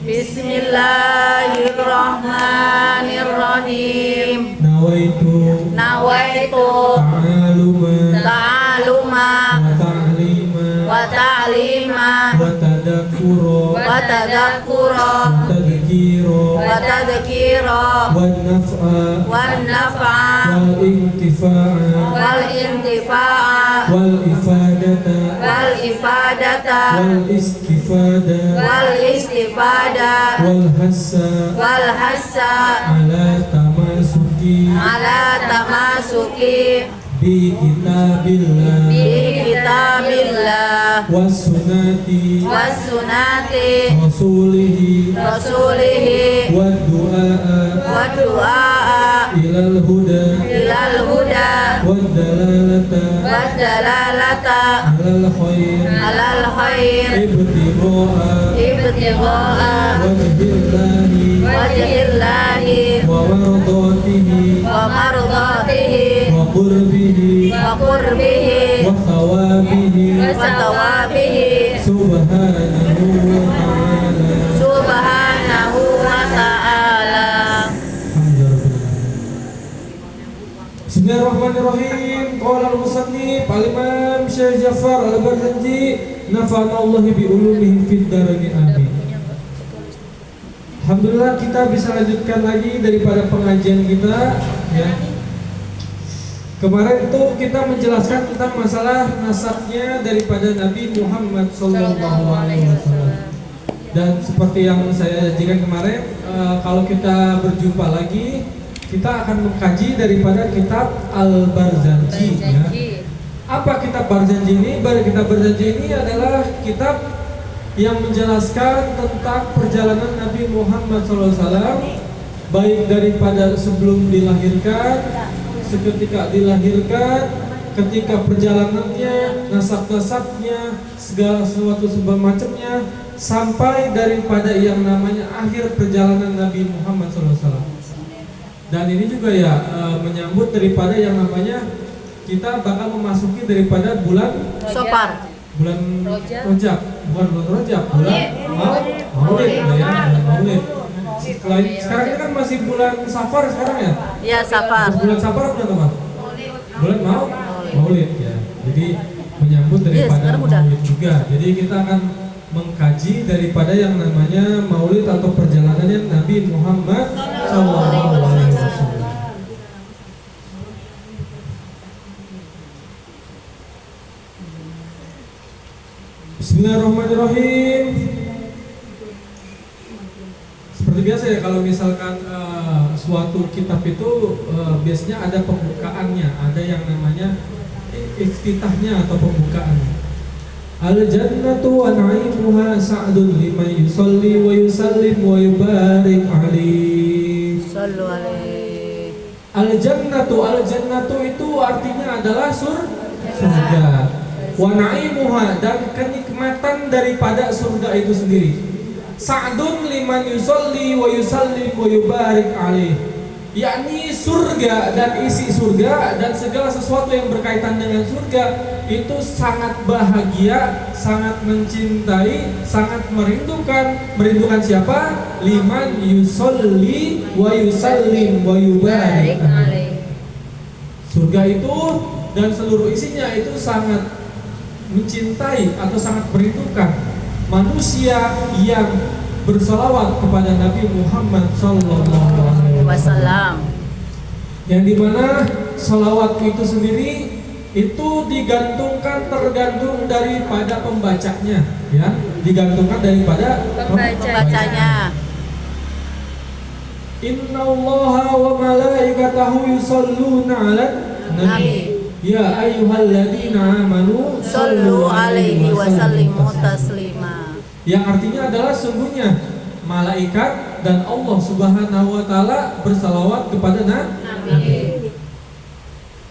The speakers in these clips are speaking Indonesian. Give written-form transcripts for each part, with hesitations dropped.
Bismillahirrahmanirrahim. Nawaitu ta'aluma wa ta'lima wa tadhakkura wa tadhkira wan naf'a wal intifa'a wal ifadata wal istifada wal hassa ala tamasuki bi kitabillah was-sunnati rasulihi wa du'a ilal huda wad dalalata alal khair ibtigha'a wajhillahi wa mardatihi wa qurbihi wa qurbihi wa thawabihi wa thawabihi subhanahu wa ta'ala. Bismillahirrahmanirrahim. Qala al-musannif al-imam Syekh Ja'far al-Barzanji nafa'anallahu bi ulumihi fid darain amin. Alhamdulillah kita bisa lanjutkan lagi daripada pengajian kita ya. Kemarin itu kita menjelaskan tentang masalah nasabnya daripada Nabi Muhammad SAW. Dan seperti yang saya janjikan kemarin, kalau kita berjumpa lagi, kita akan mengkaji daripada kitab Al-Barzanji ya. Apa kitab Barzanji ini? Kitab Barzanji ini adalah kitab yang menjelaskan tentang perjalanan Nabi Muhammad SAW, baik daripada sebelum dilahirkan, seketika dilahirkan, ketika perjalanannya, nasab-nasabnya, segala sesuatu sebab macamnya, sampai daripada yang namanya akhir perjalanan Nabi Muhammad SAW. Dan ini juga ya menyambut daripada yang namanya kita bakal memasuki daripada bulan Safar, bulan Rojab, bukan bulan Rojab, bulan Maulid ya, Maulid. Sekarang ini kan masih bulan Safar sekarang ya? Ya, Safar. Bulan Safar bulan apa? Bulan Maulid ya. Jadi menyambut daripada Maulid juga. Jadi kita akan mengkaji daripada yang namanya Maulid atau perjalanannya Nabi Muhammad SAW. Bismillahirrahmanirrahim. Seperti biasa ya, kalau misalkan suatu kitab itu biasanya ada pembukaannya, ada yang namanya iftitahnya atau pembukaannya. Al-jannatu wa na'imuha sa'dun liman yusalli wa yusallim wa yubarik alaihi. Sallu alaihi. Al-jannatu itu artinya adalah surga. Wa na'imuha, dan kenikmatan daripada surga itu sendiri. Sa'dun liman yusalli wa yusallim wa yubarik alaih, yakni surga dan isi surga dan segala sesuatu yang berkaitan dengan surga itu sangat bahagia, sangat mencintai, sangat merindukan siapa? Liman yusalli wa yusallim wa yubarik alaih. Surga itu dan seluruh isinya itu sangat mencintai atau sangat merindukan manusia yang bersalawat kepada Nabi Muhammad SAW. Yang dimana salawat itu sendiri itu tergantung daripada pembacanya, ya, digantungkan daripada pembacanya. Innallaha wa malaikatahu yusholluna 'alan nabi. Ya ayyuhalladzina amanu Sallu alaihi wa sallimu taslima. Yang artinya adalah sungguhnya malaikat dan Allah Subhanahu wa taala bersalawat kepada Nabi.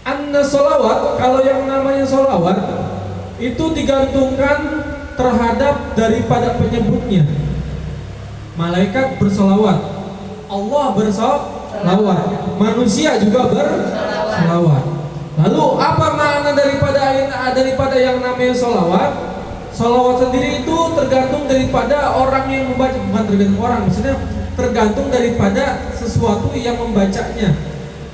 Anna salawat, kalau yang namanya salawat itu digantungkan terhadap daripada penyebutnya. Malaikat bersalawat, Allah bersalawat, manusia juga bersalawat. Lalu apa makna daripada yang namanya sholawat? Sholawat sendiri itu tergantung daripada orang yang membaca, bukan tergantung orang, maksudnya tergantung daripada sesuatu yang membacanya.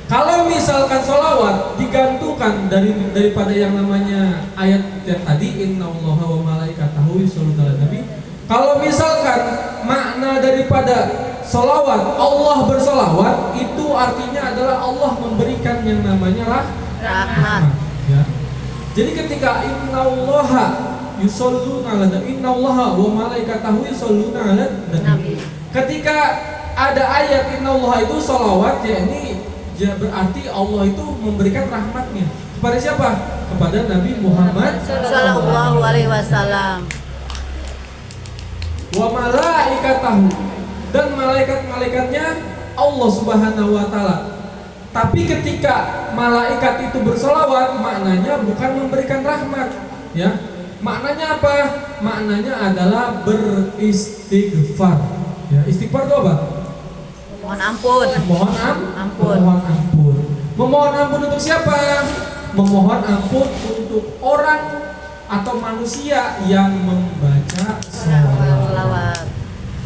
Kalau misalkan sholawat digantungkan daripada yang namanya ayat yang tadi innallaha wa malaikatahu yusholluna 'alan nabi. Kalau misalkan makna daripada sholawat Allah bersolawat, itu artinya adalah Allah memberikan yang namanya rahmat. Ya. Jadi ketika innallaha yusholluna 'alan nabi, innallaha wa malaikatahu yusholluna 'alan nabi. Ketika ada ayat innallaha itu sholawat, ya ini ya berarti Allah itu memberikan rahmatnya kepada siapa? Kepada Nabi Muhammad Sallallahu alaihi wasallam. Wa malaikatahu, dan malaikat-malaikatnya Allah Subhanahu wa taala. Tapi ketika malaikat itu bersolawat, maknanya bukan memberikan rahmat, ya. Maknanya apa? Maknanya adalah beristighfar. Ya, istighfar itu apa? Mohon ampun. Mohon Ampun. Memohon ampun. Memohon ampun untuk siapa? Memohon ampun untuk orang atau manusia yang membaca sholawat. Selawat.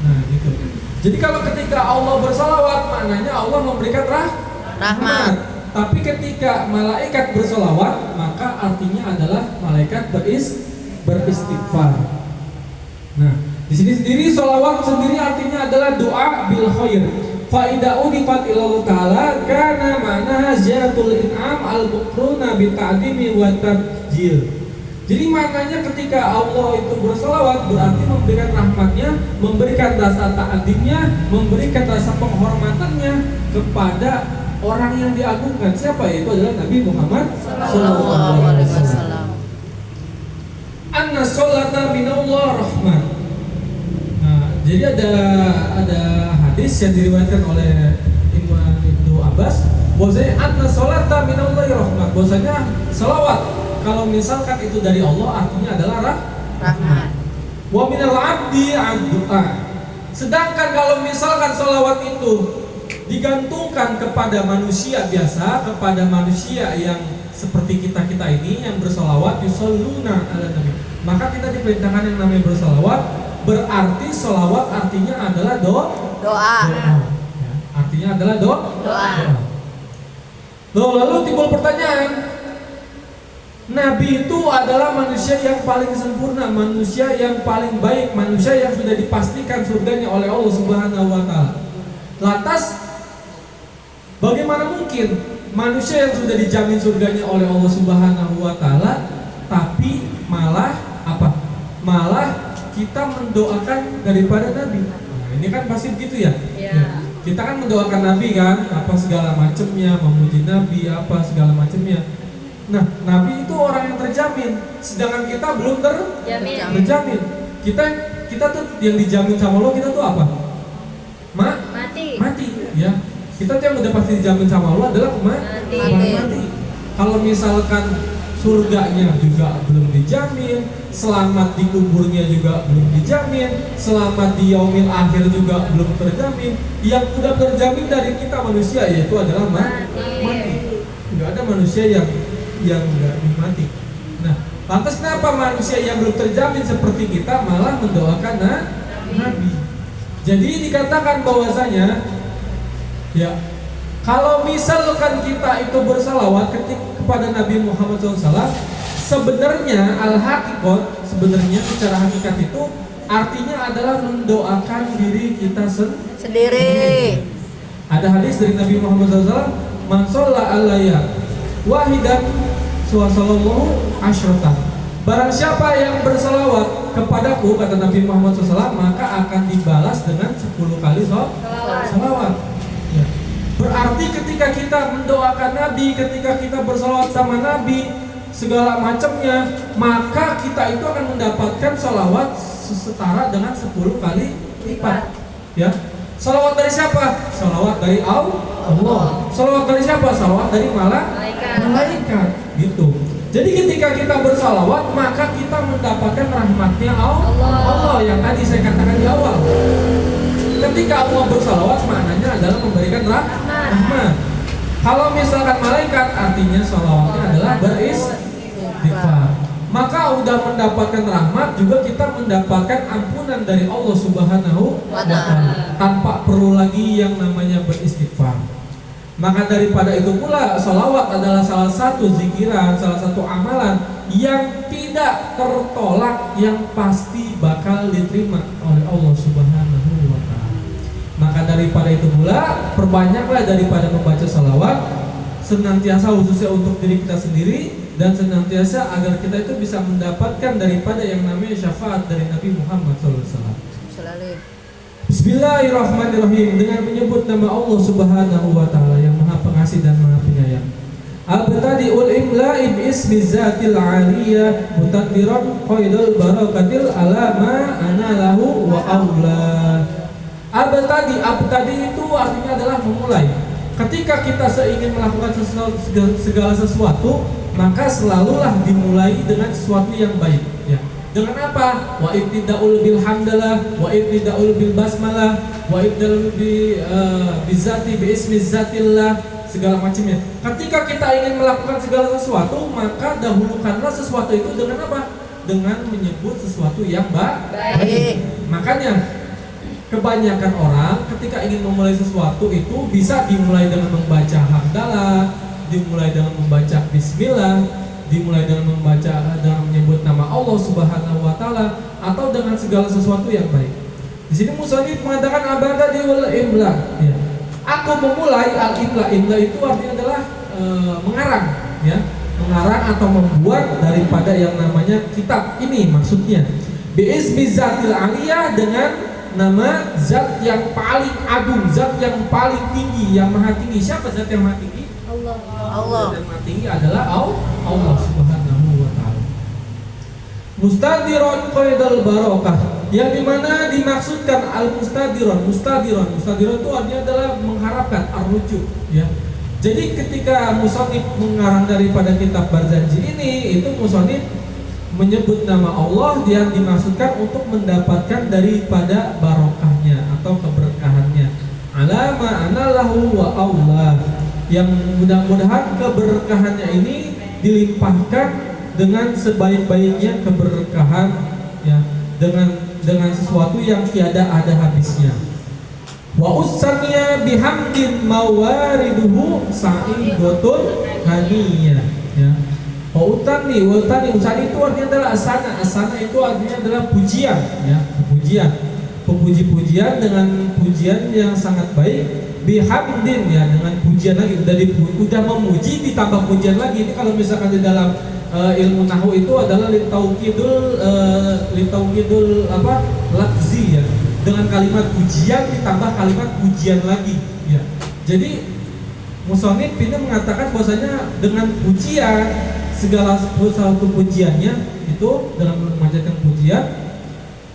Nah, gitu. Jadi kalau ketika Allah bersolawat, maknanya Allah memberikan rahmat. Tapi ketika malaikat bersolawat, maka artinya adalah malaikat beristighfar. Nah, di sini sendiri sholawat sendiri artinya adalah doa bil khair. Faidah udifat ilallah ta'ala karena mana ziaratul in'am al-muqruna bita'dimi wa tabjil. Jadi maknanya ketika Allah itu berselawat berarti memberikan rahmatnya, memberikan rasa ta'adimnya, memberikan rasa penghormatannya kepada orang yang diagungkan. Siapa? Yaitu adalah Nabi Muhammad Sallallahu Alaihi Wasallam. Anna sholata minallah rahmat. Jadi ada hadis yang diriwayatkan oleh Imam Ibnu Abbas bahwasanya anna sholata minallahi rahmat, bahwasanya salawat kalau misalkan itu dari Allah artinya adalah rahmat. Wa minal abdi ad-du'a. Sedangkan kalau misalkan salawat itu digantungkan kepada manusia biasa, kepada manusia yang seperti kita ini yang bersolawat yusholluna 'alan nabi, maka kita diperintahkan yang namanya bersolawat. Berarti sholawat artinya adalah doa. Ya, artinya adalah doa. Lalu timbul pertanyaan, Nabi itu adalah manusia yang paling sempurna, manusia yang paling baik, manusia yang sudah dipastikan surganya oleh Allah Subhanahu wa taala. Lantas bagaimana mungkin manusia yang sudah dijamin surganya oleh Allah Subhanahu wa taala tapi malah apa? Malah kita mendoakan daripada Nabi. Nah, ini kan pasti begitu ya. Ya. Kita kan mendoakan Nabi kan, apa segala macamnya, memuji Nabi, apa segala macamnya. Nah, Nabi itu orang yang terjamin, sedangkan kita belum terjamin. Kita tuh yang dijamin sama Allah, kita tuh apa? Mati. Ya. Kita tuh yang udah pasti dijamin sama Allah adalah mati. Kalau misalkan surganya juga belum dijamin, selamat di kuburnya juga belum dijamin, selamat di yaumil akhir juga belum terjamin. Yang sudah terjamin dari kita manusia yaitu adalah mati. Tidak ada manusia yang nggak mati. Nah, lantas kenapa manusia yang belum terjamin seperti kita malah mendoakan Nabi? Jadi dikatakan bahwasanya ya, kalau misalkan kita itu bersalawat kepada Nabi Muhammad SAW, sebenarnya al-haqiqat, sebenarnya secara hakikat itu artinya adalah mendoakan diri kita sendiri. Ada hadis dari Nabi Muhammad SAW, man sholla alayya wahidan sallallahu asyratan. Barang siapa yang bersalawat kepadaku, kata Nabi Muhammad SAW, maka akan dibalas dengan 10 kali salawat. Ya. Berarti ketika kita mendoakan Nabi, ketika kita bersalawat sama Nabi, segala macamnya, maka kita itu akan mendapatkan salawat setara dengan 10 kali lipat. Ya. Salawat dari siapa? Salawat dari Allah. Salawat dari siapa? Salawat dari malaikat. Gitu. Jadi ketika kita bersalawat, maka kita mendapatkan rahmatnya Allah yang tadi saya katakan di awal. Ketika Allah bersalawat, maknanya adalah memberikan rahmat. Kalau misalkan malaikat, artinya salawatnya adalah beristighfar. maka udah mendapatkan rahmat, juga kita mendapatkan ampunan dari Allah Subhanahu wa Ta'ala tanpa perlu lagi yang namanya beristighfar. Maka daripada itu pula, sholawat adalah salah satu zikiran, salah satu amalan yang tidak tertolak, yang pasti bakal diterima oleh Allah Subhanahu wa Ta'ala. Maka daripada itu pula, perbanyaklah daripada membaca sholawat, senantiasa khususnya untuk diri kita sendiri, dan senantiasa agar kita itu bisa mendapatkan daripada yang namanya syafaat dari Nabi Muhammad SAW. Bismillahirrahmanirrahim, dengan menyebut nama Allah Subhanahu wa Ta'ala yang Maha Pengasih dan Maha Penyayang. Abtadi'ul imla'i bi'ismi zatil aliyah mutaddiran qaidul barakatil ala ma ana lahu wa aula. Abtadi itu artinya adalah memulai. Ketika kita seingin melakukan segala sesuatu, maka selalulah dimulai dengan sesuatu yang baik, ya. Dengan apa? Wa ibtida'ul bil hamdalah, wa ibtida'ul bil basmalah, wa ibtida'ul bizati bi ismi zatillah, segala macamnya. Ketika kita ingin melakukan segala sesuatu, maka dahulukanlah sesuatu itu dengan apa? Dengan menyebut sesuatu yang baik. Makanya kebanyakan orang ketika ingin memulai sesuatu itu bisa dimulai dengan membaca hamdalah, dimulai dengan membaca bismillah, dimulai dengan menyebut nama Allah Subhanahu wa Ta'ala, atau dengan segala sesuatu yang baik. Di sini musannif mengatakan abada wal imla, ya. Aku memulai al-imla. Imla itu artinya adalah mengarang, ya. Mengarang atau membuat daripada yang namanya kitab ini, maksudnya bi'ismi zatil aliyah, dengan nama zat yang paling agung, zat yang paling tinggi, yang maha tinggi. Siapa zat yang maha tinggi? Allah. Zat yang maha tinggi adalah Allah Subhanahu wa Ta'ala. Mustadiron qaidal barakah, yang dimana dimaksudkan al-mustadiron. Mustadiron itu artinya adalah mengharapkan, ar-rujuk, ya. Jadi ketika musannif mengarang daripada kitab Barzanji ini, itu musannif menyebut nama Allah yang dimaksudkan untuk mendapatkan daripada barokahnya atau keberkahannya. Alama anallahu wa Allah, yang mudah-mudahan keberkahannya ini dilimpahkan dengan sebaik-baiknya keberkahan, ya, dengan sesuatu yang tiada ada habisnya. Wa usaniya bihamdin mawariduhu sa'idatun haniyah, ya. Utani usani itu artinya adalah asana itu artinya adalah pujian, ya, puji-pujian dengan pujian yang sangat baik. Bihamdin, ya, dengan pujian lagi, udah memuji ditambah pujian lagi. Ini kalau misalkan di dalam ilmu nahwu itu adalah litaukidul lafzi, ya, dengan kalimat pujian ditambah kalimat pujian lagi, ya. Jadi musannif ini mengatakan bahwasanya dengan pujian, segala satu pujiannya itu dalam memanjatkan pujian,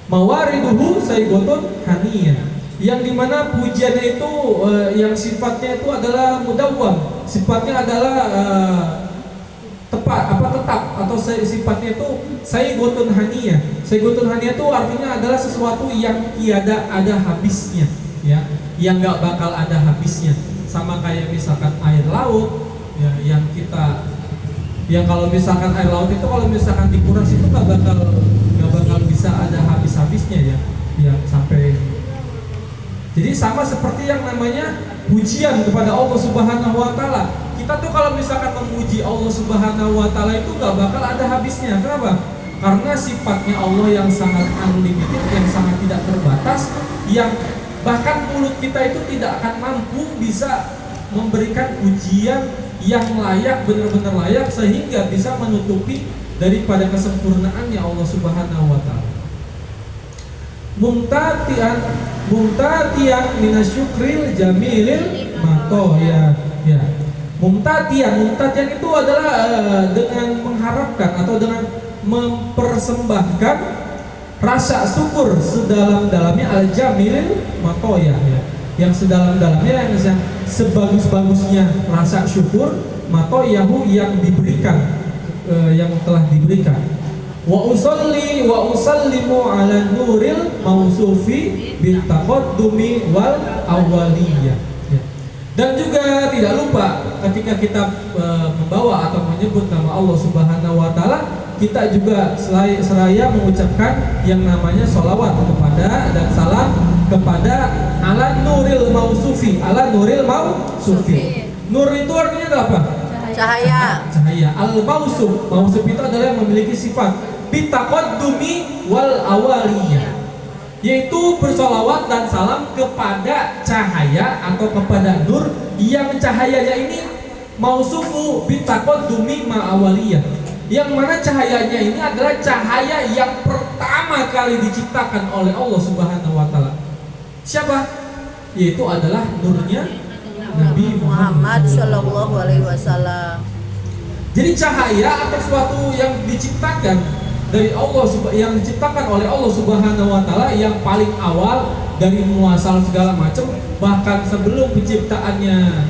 mawariduhu sayyidun haniyah, yang dimana pujiannya itu yang sifatnya itu adalah mudawwam, sifatnya adalah tetap, atau sifatnya itu sayyidun haniyah. Sayyidun haniyah itu artinya adalah sesuatu yang tiada ada habisnya, ya, yang nggak bakal ada habisnya. Sama kayak misalkan air laut, ya, yang kalau misalkan air laut itu kalau misalkan dikuras itu nggak bakal bisa ada habis-habisnya, ya sampai. Jadi sama seperti yang namanya pujian kepada Allah Subhanahu wa Ta'ala. Kita tuh kalau misalkan memuji Allah Subhanahu wa Ta'ala itu nggak bakal ada habisnya. Kenapa? Karena sifatnya Allah yang sangat unlimited, yang sangat tidak terbatas, yang bahkan mulut kita itu tidak akan mampu bisa memberikan pujian yang layak, benar-benar layak, sehingga bisa menutupi daripada kesempurnaannya Allah Subhanahu wa Ta'ala. Mumtatian minasyukril jamilil matoya, ya. Mumtatian itu adalah dengan mengharapkan atau dengan mempersembahkan rasa syukur sedalam-dalamnya, al-jamilil matoya, ya. Yang sedalam-dalamnya, yang sebagus-bagusnya rasa syukur, matoyahu, yang diberikan, yang telah diberikan. Wa usallimu ala nuril mausufi bil taqaddumi wal awwaliyah, ya. Dan juga tidak lupa ketika kita membawa atau menyebut nama Allah Subhanahu wa Ta'ala, kita juga seraya mengucapkan yang namanya sholawat kepada dan salam kepada ala nuril mausufi. Ala nuril mausufi. Nur itu artinya apa? Cahaya. Cahaya. Al mausuf. Mausuf itu adalah yang memiliki sifat bitaqaddumi wal awaliyah, yaitu bersolawat dan salam kepada cahaya atau kepada nur yang cahayanya ini mausufu bitaqaddumi ma awaliyah, yang mana cahayanya ini adalah cahaya yang pertama kali diciptakan oleh Allah Subhanahu wa taala. Siapa? Yaitu adalah nurnya Nabi Muhammad Shallallahu Alaihi Wasallam. Jadi cahaya atau sesuatu yang diciptakan dari Allah, yang diciptakan oleh Allah Subhanahu wa taala, yang paling awal dari muasal segala macam, bahkan sebelum penciptaannya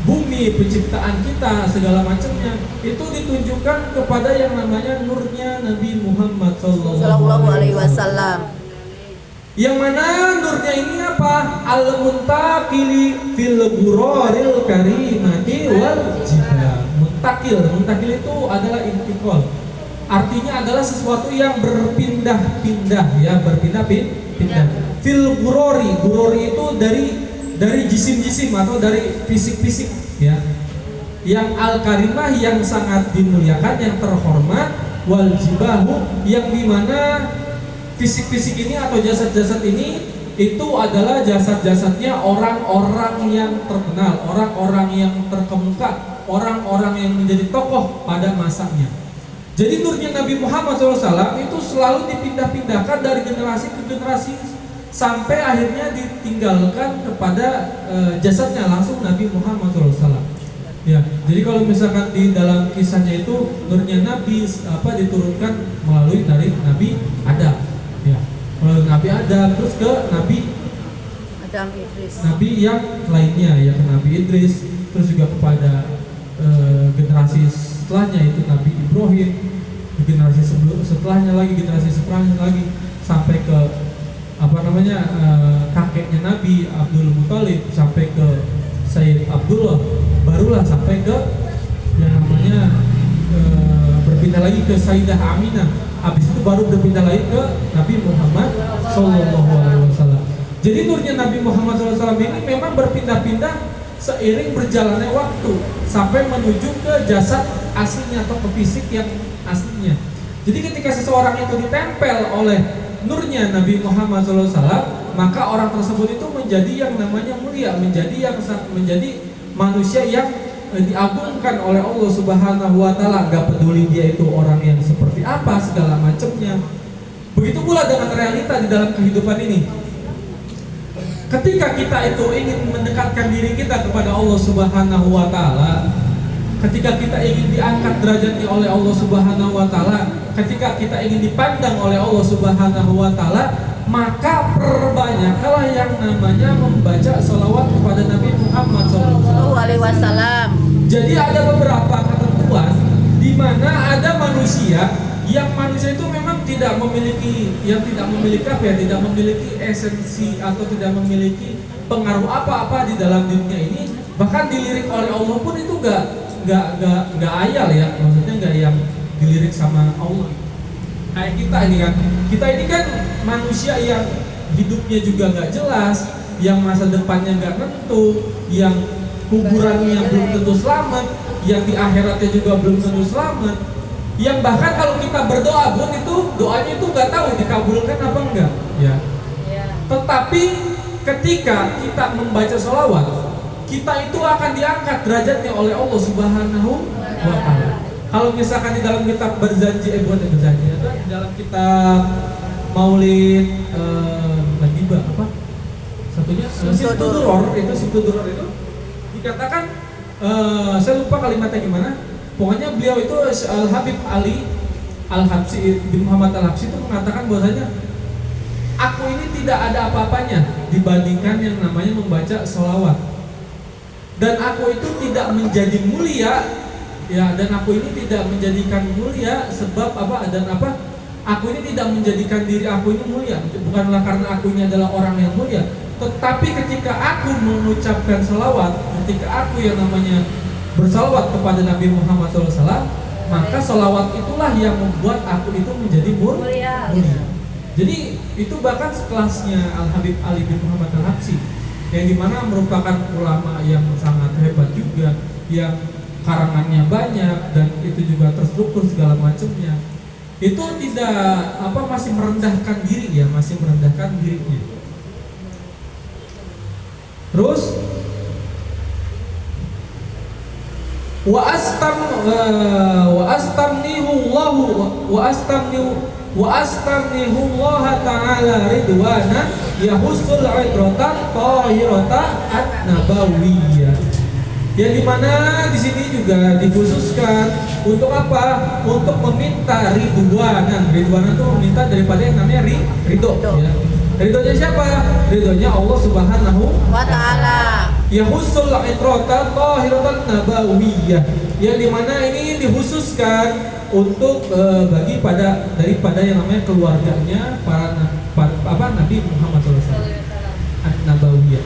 bumi, penciptaan kita segala macamnya, itu ditunjukkan kepada yang namanya nurnya Nabi Muhammad sallallahu alaihi wasallam. Yang mana nurnya ini apa? Al-muntaqili fil ghuraril karimati wal jibal. Muntakil itu adalah intikal. Artinya adalah sesuatu yang berpindah-pindah, ya, berpindah-pindah. Fil ghurari itu dari jisim-jisim atau dari fisik-fisik, ya. Yang al-karimah yang sangat dimuliakan, yang terhormat, wal jibahu yang dimana fisik-fisik ini atau jasad-jasad ini itu adalah jasad-jasadnya orang-orang yang terkenal, orang-orang yang terkemuka, orang-orang yang menjadi tokoh pada masanya. Jadi nurnya Nabi Muhammad SAW itu selalu dipindah-pindahkan dari generasi ke generasi sampai akhirnya ditinggalkan kepada jasadnya langsung Nabi Muhammad SAW. Ya, jadi kalau misalkan di dalam kisahnya itu nurnya Nabi diturunkan melalui dari Nabi Adam. Ya, melalui Nabi Adam terus ke Nabi Adam Idris. Nabi yang lainnya, ya, ke Nabi Idris, terus juga kepada generasi setelahnya itu Nabi Ibrahim, generasi setelahnya lagi sampai ke kakeknya Nabi Abdul Muthalib, sampai ke Sayyid Abdullah, barulah sampai ke yang namanya berpindah lagi ke Sayyidah Aminah. Habis itu baru berpindah lagi ke Nabi Muhammad SAW. Jadi nurnya Nabi Muhammad SAW ini memang berpindah-pindah seiring berjalannya waktu sampai menuju ke jasad aslinya atau ke fisik yang aslinya. Jadi ketika seseorang itu ditempel oleh nurnya Nabi Muhammad SAW, maka orang tersebut itu menjadi yang namanya mulia, menjadi manusia yang diagungkan oleh Allah Subhanahu wa taala. Gak peduli dia itu orang yang seperti apa segala macamnya. Begitu pula dengan realita di dalam kehidupan ini. Ketika kita itu ingin mendekatkan diri kita kepada Allah Subhanahu wa taala, ketika kita ingin diangkat derajatnya oleh Allah Subhanahu wa taala, ketika kita ingin dipandang oleh Allah Subhanahu wa taala, maka perbanyaklah yang namanya membaca sholawat kepada Nabi Muhammad SAW. Jadi ada beberapa ketentuan di mana ada manusia itu memang tidak memiliki tidak memiliki esensi atau tidak memiliki pengaruh apa-apa di dalam dunia ini, bahkan dilirik oleh Allah pun itu nggak ayal, ya, maksudnya nggak yang dilirik sama Allah. Kayak kita ini kan manusia yang hidupnya juga nggak jelas, yang masa depannya nggak tentu, yang kuburannya belum tentu selamat, yang di akhiratnya juga belum tentu selamat, yang bahkan kalau kita berdoa pun itu doanya itu nggak tahu dikabulkan apa enggak, ya. Tetapi ketika kita membaca sholawat, kita itu akan diangkat derajatnya oleh Allah Subhanahu wa taala. Kalau misalkan di dalam kitab berjanji atau di dalam kitab Maulid satunya Simtuduror itu dikatakan, saya lupa kalimatnya gimana. Pokoknya beliau itu Al-Habib Ali Al-Habsyi bin Muhammad Al-Habsyi itu mengatakan bahwasanya aku ini tidak ada apa-apanya dibandingkan yang namanya membaca sholawat, dan aku itu tidak menjadi mulia, ya, dan aku ini tidak menjadikan mulia sebab aku ini tidak menjadikan diri aku ini mulia, bukanlah karena aku ini adalah orang yang mulia, tetapi ketika aku mengucapkan sholawat, ketika aku yang namanya bersalawat kepada Nabi Muhammad SAW, maka sholawat itulah yang membuat aku itu menjadi mulia. Jadi itu bahkan sekelasnya Al Habib Ali bin Muhammad Al Habsyi, yang dimana merupakan ulama yang sangat hebat juga, yang karangannya banyak dan itu juga terstruktur segala macamnya. Itu tidak masih merendahkan diri ya, masih merendahkan dirinya. Terus wa astamnihu Allah ta'ala ridwana yahussul idratan tahirata at-nabawiyah. Yang dimana di sini juga dikhususkan untuk apa? Untuk meminta ridwanan. Ridwanan itu meminta daripada yang namanya ridho. Ya. Ridhonya siapa? Ridhonya Allah Subhanahu wa ta'ala. Yahussul idratan tahiratan nabawiyah. Yang dimana ini dikhususkan untuk daripada yang namanya keluarganya para Nabi Muhammad SAW An-Nabawiyah.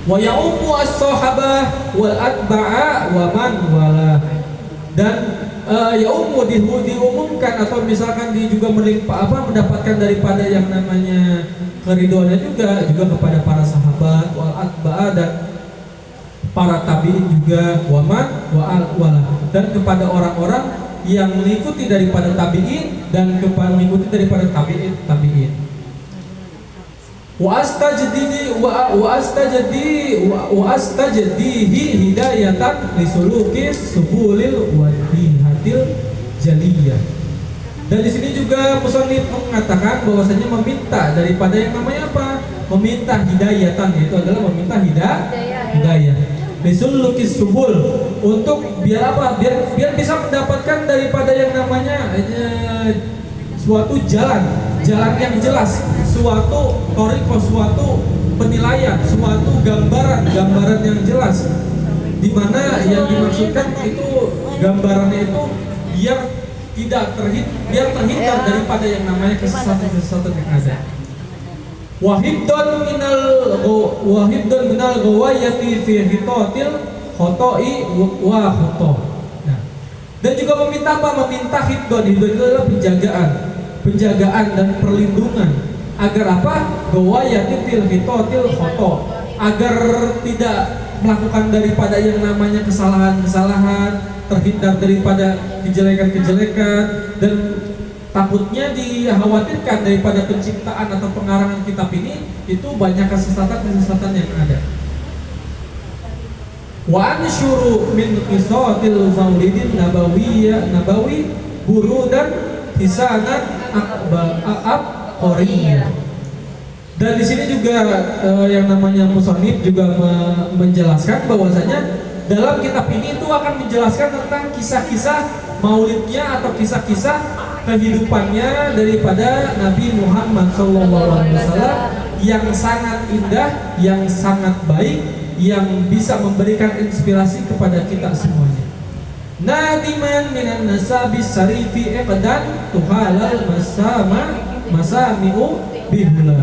Wa ya'ummu as-sahabah wal atba'a wa man wala. Dan ya'ummu diumumkan atau misalkan juga mendapatkan daripada yang namanya keridhoannya juga kepada para sahabat wal atba'a dan para tabi'in juga wa man wala, dan kepada orang-orang yang mengikuti daripada tabi'in dan mengikuti daripada tabi'in. Wa astajdihi hidayatan lisuluki subulil wadihatil jaliyah. Dan di sini juga musannif mengatakan bahwasanya meminta daripada yang namanya apa? Meminta hidayatan, yaitu adalah meminta hidayah. Lisuluki subul, untuk biar apa? Biar bisa mendapatkan daripada yang namanya suatu jalan yang jelas, suatu toriko, suatu penilaian, suatu gambaran yang jelas, di mana yang dimaksudkan itu gambarannya itu biar terhindar daripada yang namanya kesesatan yang ada. Wahibdun minal ghawayati fi hitatil khoto'i wa khoto'. Nah, dan juga meminta apa? Meminta hibdun itu adalah penjagaan dan perlindungan agar apa? Ghawayati fil hitatil khoto', agar tidak melakukan daripada yang namanya kesalahan-kesalahan, terhindar daripada kejelekan-kejelekan, dan takutnya dikhawatirkan daripada penciptaan atau pengarangan kitab ini itu banyak kesesatan yang ada. Wa ansyuru min qisatil maulidin nabawi burudan hisanan aqbariyah. Dan di sini juga yang namanya musannif juga menjelaskan bahwasanya dalam kitab ini itu akan menjelaskan tentang kisah-kisah maulidnya atau kisah-kisah kehidupannya daripada Nabi Muhammad SAW yang sangat indah, yang sangat baik, yang bisa memberikan inspirasi kepada kita semuanya. Nadiman minan nasabis sarifi iqdan tuhalal masami'u bihula.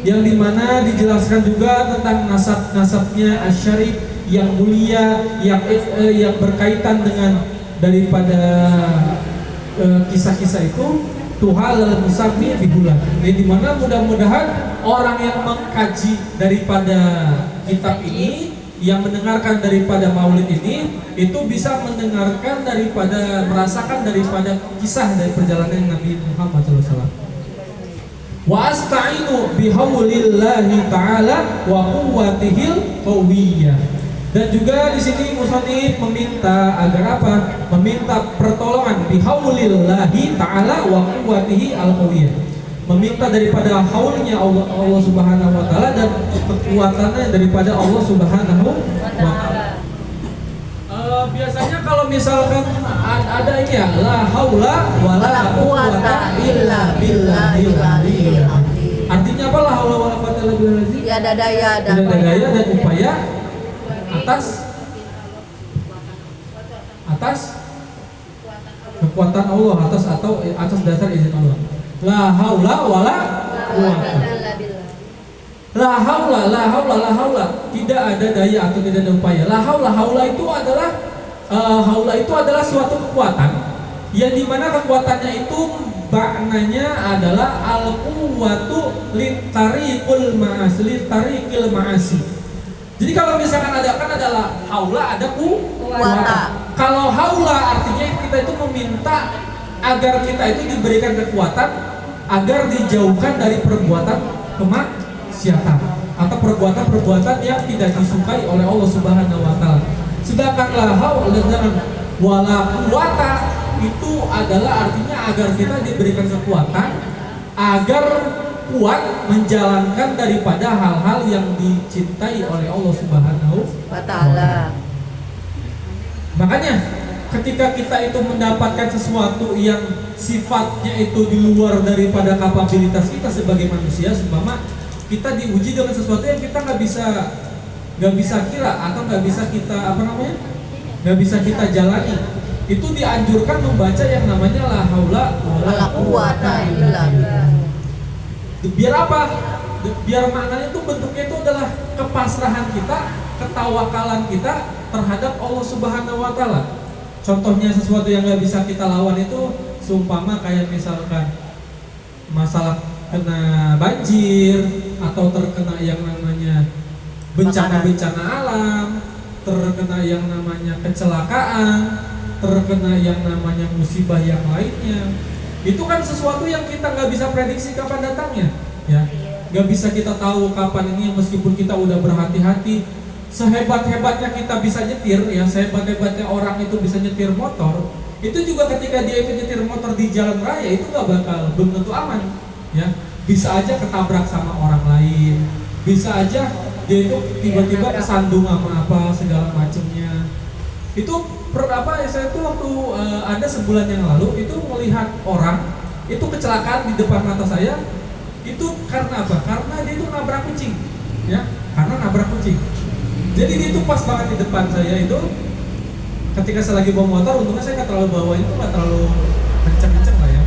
Yang dimana dijelaskan juga tentang nasab-nasabnya asyarif yang mulia, yang berkaitan dengan daripada kisah-kisah itu tuhal musami bibulan. Di mana mudah-mudahan orang yang mengkaji daripada kitab ini, yang mendengarkan daripada maulid ini, itu bisa mendengarkan daripada, merasakan daripada kisah dari perjalanan Nabi Muhammad SAW. Wa asta'inu bihaulillahi ta'ala wa quwwatihil qawiyyah. Dan juga di sini musannif meminta agar apa? Meminta pertolongan bihaulillahi ta'ala wa quwwatihi al-qawiyyah. Meminta daripada haulnya Allah Subhanahu wa taala dan kekuatannya daripada Allah Subhanahu wa taala. Biasanya kalau misalkan ada ini ya, la haula wala quwwata illa billahil aliyyil azim. Artinya apa la haula wala quwwata illa billahil azim? Ya ada daya dan upaya atas kekuatan Allah, atas dasar izin Allah. La haula wala quwwata. La haula, tidak ada daya atau tidak ada upaya. La haula itu adalah suatu kekuatan yang dimana kekuatannya itu maknanya adalah al-quwwatu litariqul ma'asi. Jadi kalau misalkan ada kan adalah haula, ada quwwata. Kalau haula artinya kita itu meminta agar kita itu diberikan kekuatan agar dijauhkan dari perbuatan kemaksiatan atau perbuatan-perbuatan yang tidak disukai oleh Allah Subhanahu wa taala. Sedangkan la haula wala quwata itu adalah artinya agar kita diberikan kekuatan agar kuat menjalankan daripada hal-hal yang dicintai oleh Allah Subhanahu wa taala. Makanya ketika kita itu mendapatkan sesuatu yang sifatnya itu di luar daripada kapabilitas kita sebagai manusia, seumpama kita diuji dengan sesuatu yang kita nggak bisa kira atau nggak bisa kita nggak bisa kita jalani, itu dianjurkan membaca yang namanya la haula wala quwata illa billah. Biar apa? Biar maknanya itu bentuknya itu adalah kepasrahan kita, ketawakalan kita terhadap Allah Subhanahu wa taala. Contohnya sesuatu yang nggak bisa kita lawan itu seumpama kayak misalkan masalah kena banjir atau terkena yang namanya bencana-bencana alam, terkena yang namanya kecelakaan, terkena yang namanya musibah yang lainnya. Itu kan sesuatu yang kita nggak bisa prediksi kapan datangnya, ya. Nggak bisa kita tahu kapan ini, meskipun kita udah berhati-hati. Sehebat-hebatnya kita bisa nyetir, ya, sehebat-hebatnya orang itu bisa nyetir motor, itu juga ketika dia itu nyetir motor di jalan raya itu nggak bakal belum tentu aman, ya. Bisa aja ketabrak sama orang lain, bisa aja dia itu tiba-tiba kesandung sama apa segala macemnya. Itu saya tuh waktu ada sebulan yang lalu itu melihat orang itu kecelakaan di depan mata saya. Itu karena apa? Karena dia itu nabrak kucing, ya, karena nabrak kucing. Jadi dia itu pas banget di depan saya itu. Ketika saya lagi bawa motor, untungnya saya nggak terlalu bawa itu, nggak terlalu kenceng-kenceng lah ya.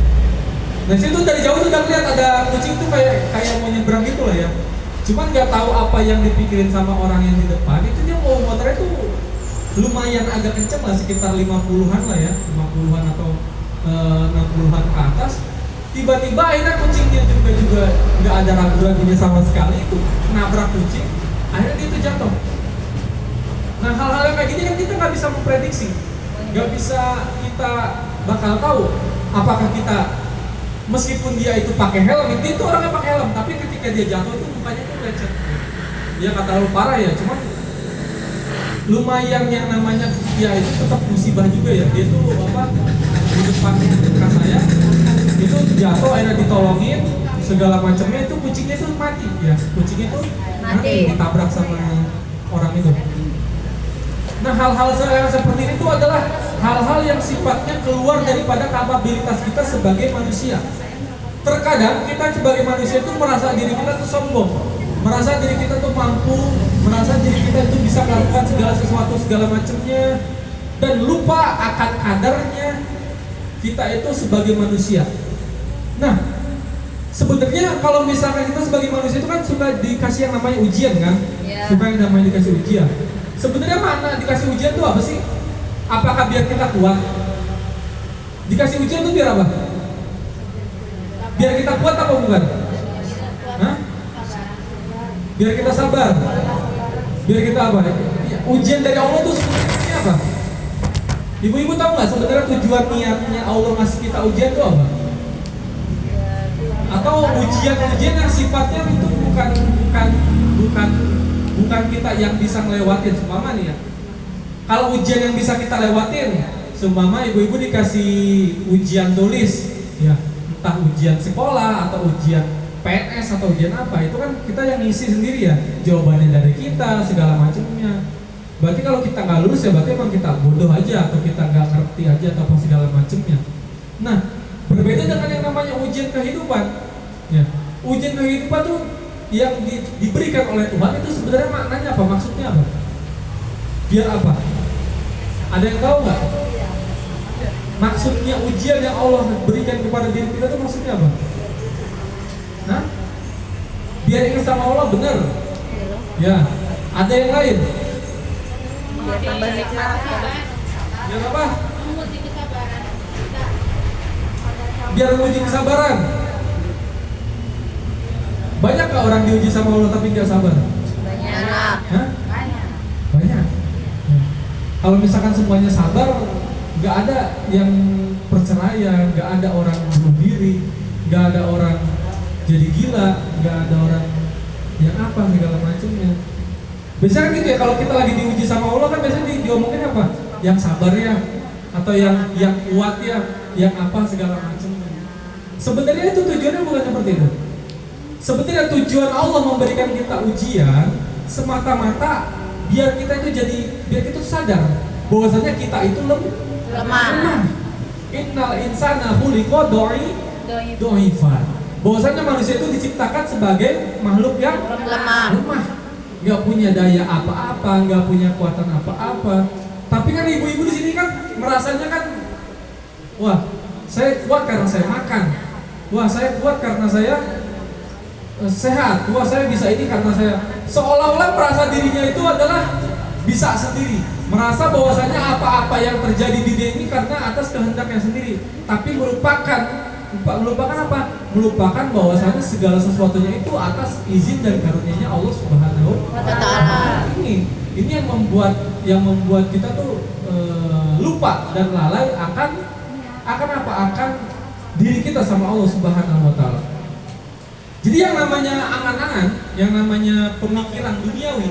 Nah situ dari jauh tuh udah lihat ada kucing tuh kayak mau nyebrang gitu lah ya. Cuman nggak tahu apa yang dipikirin sama orang yang di depan. Itu dia mau motornya tuh lumayan agak kenceng lah, sekitar 50-an lah ya, 50-an atau 60-an ke atas. Tiba-tiba akhirnya kucingnya juga nggak ada ragu-ragunya sama sekali, itu nabrak kucing. Akhirnya dia itu jatuh. Nah hal-hal yang kayak gini kan kita nggak bisa memprediksi, nggak bisa kita bakal tahu apakah kita, meskipun dia itu pakai helm, itu orangnya pakai helm, tapi ketika dia jatuh itu mukanya tuh lecet. Dia nggak terlalu parah ya, cuman lumayan yang namanya dia itu tetap musibah juga ya. Dia tuh di depan muka saya itu jatuh, akhirnya ditolongin segala macamnya, itu kucingnya tuh mati ya, kucingnya tuh mati ditabrak sama orang itu. Nah hal-hal yang seperti itu adalah hal-hal yang sifatnya keluar daripada kapabilitas kita sebagai manusia. Terkadang kita sebagai manusia itu merasa diri kita tuh sombong, merasa diri kita tuh mampu, merasa diri kita itu bisa melakukan segala sesuatu segala macamnya, dan lupa akan kadarnya kita itu sebagai manusia. Nah sebenarnya kalau misalkan kita sebagai manusia itu kan suka dikasih yang namanya ujian kan, suka yang namanya dikasih ujian. Sebenarnya makna dikasih ujian itu apa sih? Apakah biar kita kuat? Dikasih ujian itu biar apa? Biar kita kuat apa bukan? Hah? Biar kita sabar. Biar kita apa? Ujian dari Allah itu sebenarnya apa? Ibu-ibu tahu nggak sebenarnya tujuan niatnya Allah ngasih kita ujian itu apa? Atau ujian-ujian yang sifatnya itu bukan kita yang bisa ngelewatin, seumpama nih ya. Kalau ujian yang bisa kita lewatin, seumpama ibu-ibu dikasih ujian tulis, ya, entah ujian sekolah atau ujian PNS atau ujian apa, itu kan kita yang ngisi sendiri ya, jawabannya dari kita segala macamnya. Berarti kalau kita nggak lulus ya berarti emang kita bodoh aja atau kita nggak ngerti aja atau apa segala macamnya. Nah berbeda dengan yang namanya ujian kehidupan, ya. Ujian kehidupan tuh yang diberikan oleh Tuhan itu sebenarnya maknanya apa? Maksudnya apa? Biar apa? Ada yang tahu nggak? Maksudnya ujian yang Allah berikan kepada diri kita itu maksudnya apa? Nah, biar ingat sama Allah benar. Ya, ada yang lain. Biar tambah nikmat. Biar apa? biar menguji kesabaran. Banyak gak orang diuji sama Allah tapi gak sabar? Banyak. Hah? Banyak. Kalau misalkan semuanya sabar, gak ada yang perceraian, gak ada orang bunuh diri, gak ada orang jadi gila, gak ada orang yang apa segala macamnya. Biasanya gitu ya, kalau kita lagi diuji sama Allah kan biasanya diomongin apa? Yang sabar ya, atau yang kuat ya, yang apa segala macamnya. Sebenarnya itu tujuannya bukan seperti itu. Sebenarnya tujuan Allah memberikan kita ujian semata-mata biar kita itu sadar bahwasanya kita itu lemah. Innal insana khuliqa dhaifan. Bahwasanya manusia itu diciptakan sebagai makhluk yang lemah. Nggak punya daya apa-apa, nggak punya kekuatan apa-apa. Tapi kan ibu-ibu di sini kan merasanya kan, wah, saya kuat karena saya makan. Wah, saya kuat karena saya sehat. Wah, saya bisa ini karena saya seolah-olah merasa dirinya itu adalah bisa sendiri. Merasa bahwasanya apa-apa yang terjadi di dia ini karena atas kehendaknya sendiri. Tapi melupakan apa? Melupakan bahwasanya segala sesuatunya itu atas izin dan karunia-Nya Allah Subhanahu wa Ta'ala. Ini yang membuat kita tuh lupa dan lalai akan apa? Akan diri kita sama Allah Subhanahu wa Ta'ala. Jadi yang namanya angan-angan, yang namanya pemikiran duniawi,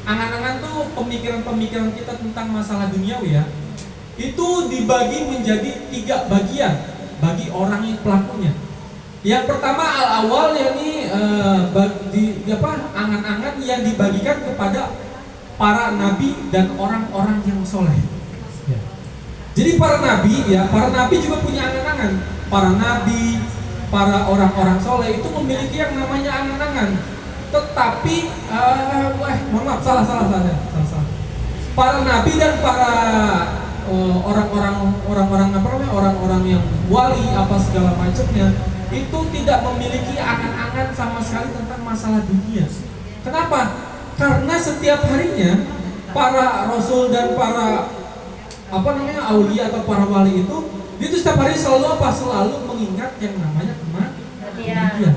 angan-angan tuh pemikiran-pemikiran kita tentang masalah duniawi ya, itu dibagi menjadi 3 bagian bagi orang yang pelakunya. Yang pertama al-awal, yakni angan-angan yang dibagikan kepada para nabi dan orang-orang yang soleh. Ya. Jadi para nabi juga punya angan-angan. Para nabi, para orang-orang soleh itu memiliki yang namanya angan-angan. Tetapi, mohon maaf, salah. Para nabi dan para orang-orang yang wali apa segala macamnya itu tidak memiliki angan-angan sama sekali tentang masalah dunia. Kenapa? Karena setiap harinya para rasul dan para aulia atau para wali itu setiap hari selalu mengingat yang namanya kematian.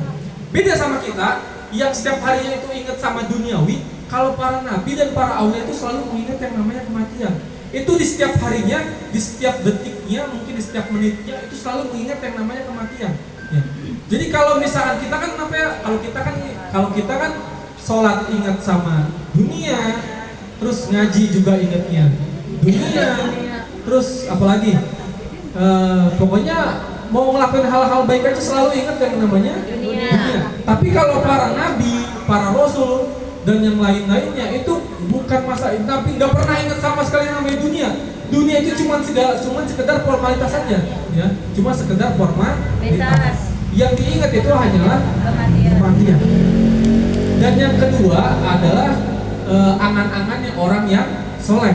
Beda sama kita yang setiap harinya itu ingat sama duniawi. Kalau para nabi dan para aulia itu selalu mengingat yang namanya kematian. Itu di setiap harinya, di setiap detiknya, mungkin di setiap menitnya itu selalu mengingat yang namanya kematian. Ya. Jadi kalau misalkan kita kan kalau kita kan sholat ingat sama dunia, terus ngaji juga ingatnya dunia, terus apalagi pokoknya mau ngelakuin hal-hal baik aja selalu ingat yang namanya dunia. Tapi kalau para nabi, para rasul dan yang lain-lainnya itu bukan tapi nggak pernah ingat sama sekali yang namanya dunia. Dunia itu cuma sekedar formalitas saja, ya, cuma sekedar formalitas. Yang diingat itu hanyalah kematian. Dan yang kedua adalah angan-angannya orang yang soleh.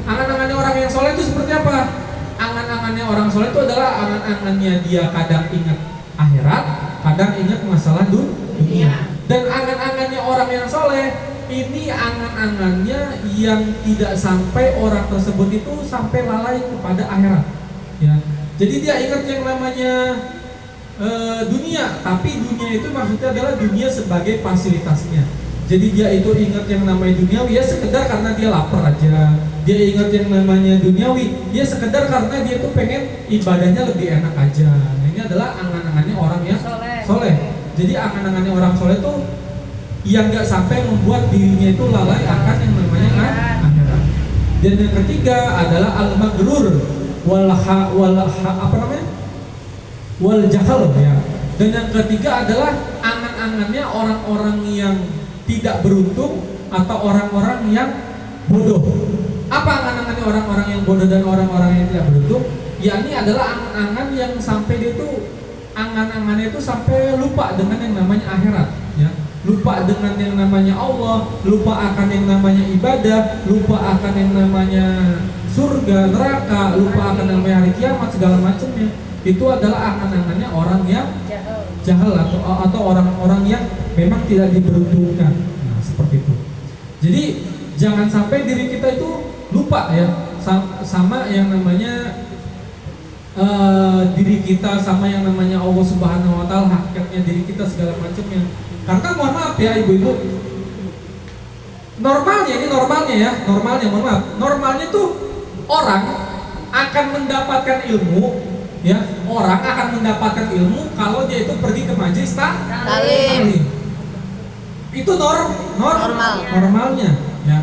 Angan-angannya orang yang soleh itu seperti apa? Angan-angannya orang soleh itu adalah angan-angannya dia kadang ingat akhirat, kadang ingat masalah dunia. Dan angan-angannya orang yang soleh ini angan-angannya yang tidak sampai orang tersebut itu sampai lalai kepada akhirat. Ya, jadi dia ingat yang namanya dunia, tapi dunia itu maksudnya adalah dunia sebagai fasilitasnya. Jadi dia itu ingat yang namanya duniawi ya sekedar karena dia lapar aja. Dia ingat yang namanya duniawi ya sekedar karena dia tuh pengen ibadahnya lebih enak aja. Nah, ini adalah angan-angannya orang yang soleh. Jadi angan-angannya orang soleh tuh yang nggak sampai membuat dirinya itu lalai akan yang namanya akhirat. Dan yang ketiga adalah al-maghrur wal jahal ya. Dan yang ketiga adalah angan-angannya orang-orang yang tidak beruntung atau orang-orang yang bodoh. Apa angan-angannya orang-orang yang bodoh dan orang-orang yang tidak beruntung? Yakni adalah angan-angan yang sampai dia tuh angan-angannya itu sampai lupa dengan yang namanya akhirat, ya. Lupa dengan yang namanya Allah, lupa akan yang namanya ibadah, lupa akan yang namanya surga, neraka, lupa akan yang namanya hari kiamat segala macamnya. Itu adalah angan-angannya orang yang jahil atau orang-orang yang memang tidak diberuntungkan. Nah, seperti itu. Jadi jangan sampai diri kita itu lupa ya sama yang namanya diri kita sama yang namanya Allah Subhanahu Wa Taala, hakikatnya diri kita segala macamnya. Karena mohon maaf ya ibu-ibu, normalnya mohon maaf, normalnya tuh orang akan mendapatkan ilmu, ya, orang akan mendapatkan ilmu kalau dia itu pergi ke majelis Talim. Itu normalnya, ya.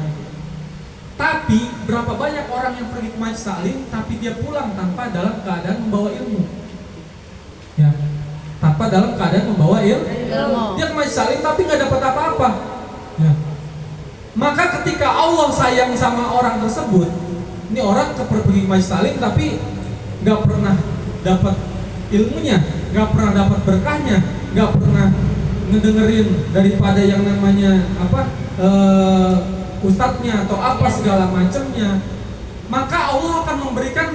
Tapi berapa banyak orang yang pergi ke majelis taklim tapi dia pulang tanpa dalam keadaan membawa ilmu, ya, tanpa dalam keadaan membawa ilmu. Dia ke majelis taklim tapi nggak dapat apa-apa, ya. Maka ketika Allah sayang sama orang tersebut, ini orang pergi ke majelis taklim tapi nggak pernah dapat ilmunya, nggak pernah dapat berkahnya, nggak pernah ngedengerin daripada yang namanya ustadznya atau apa segala macamnya, maka Allah akan memberikan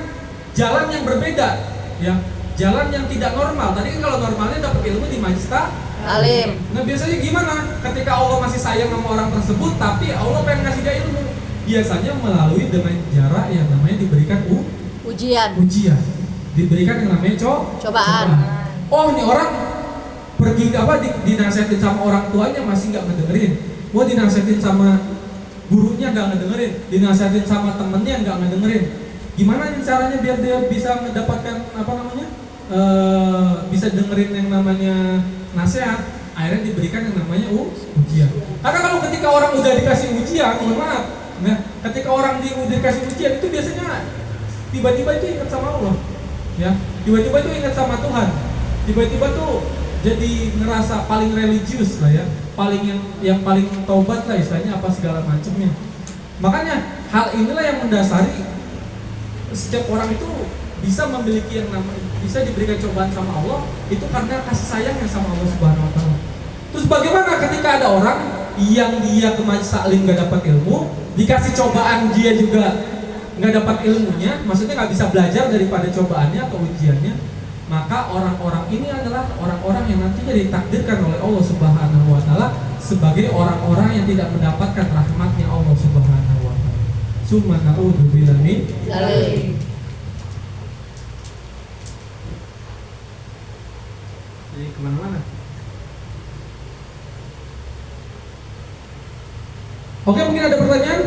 jalan yang berbeda, ya, jalan yang tidak normal. Tadi kan kalau normalnya dapat ilmu di majelis taklim. Nah biasanya gimana? Ketika Allah masih sayang sama orang tersebut, tapi Allah pengen ngasih dia ilmu, biasanya melalui dengan jarak yang namanya diberikan ujian, diberikan yang namanya cobaan. Oh ini orang pergi dinasihatin sama orang tuanya masih nggak ngedengerin, dinasihatin sama gurunya nggak ngedengerin, dinasihatin sama temennya nggak ngedengerin. Gimana nih caranya biar dia bisa mendapatkan bisa dengerin yang namanya nasihat? Akhirnya diberikan yang namanya ujian. Karena kalau ketika orang udah dikasih ujian, mohon maaf, nah ketika orang dikasih ujian itu biasanya tiba-tiba itu ingat sama Allah, ya, tiba-tiba itu ingat sama Tuhan, tiba-tiba tuh jadi ngerasa paling religius lah, ya, paling yang paling taubat lah istilahnya, apa segala macamnya. Makanya hal inilah yang mendasari setiap orang itu bisa memiliki yang namanya, bisa diberikan cobaan sama Allah itu karena kasih sayangnya sama Allah Subhanahu Wa Taala. Terus bagaimana ketika ada orang yang dia ke majelis taklim nggak dapat ilmu, dikasih cobaan dia juga nggak dapat ilmunya, maksudnya nggak bisa belajar daripada cobaannya atau ujiannya, maka orang-orang ini adalah orang-orang yang nantinya ditakdirkan oleh Allah Subhanahu Wa Taala sebagai orang-orang yang tidak mendapatkan rahmatnya Allah Subhanahu Wa Taala. Summa na'udzubillahi min dzalik. Jadi kemana-mana. Oke, mungkin ada pertanyaan?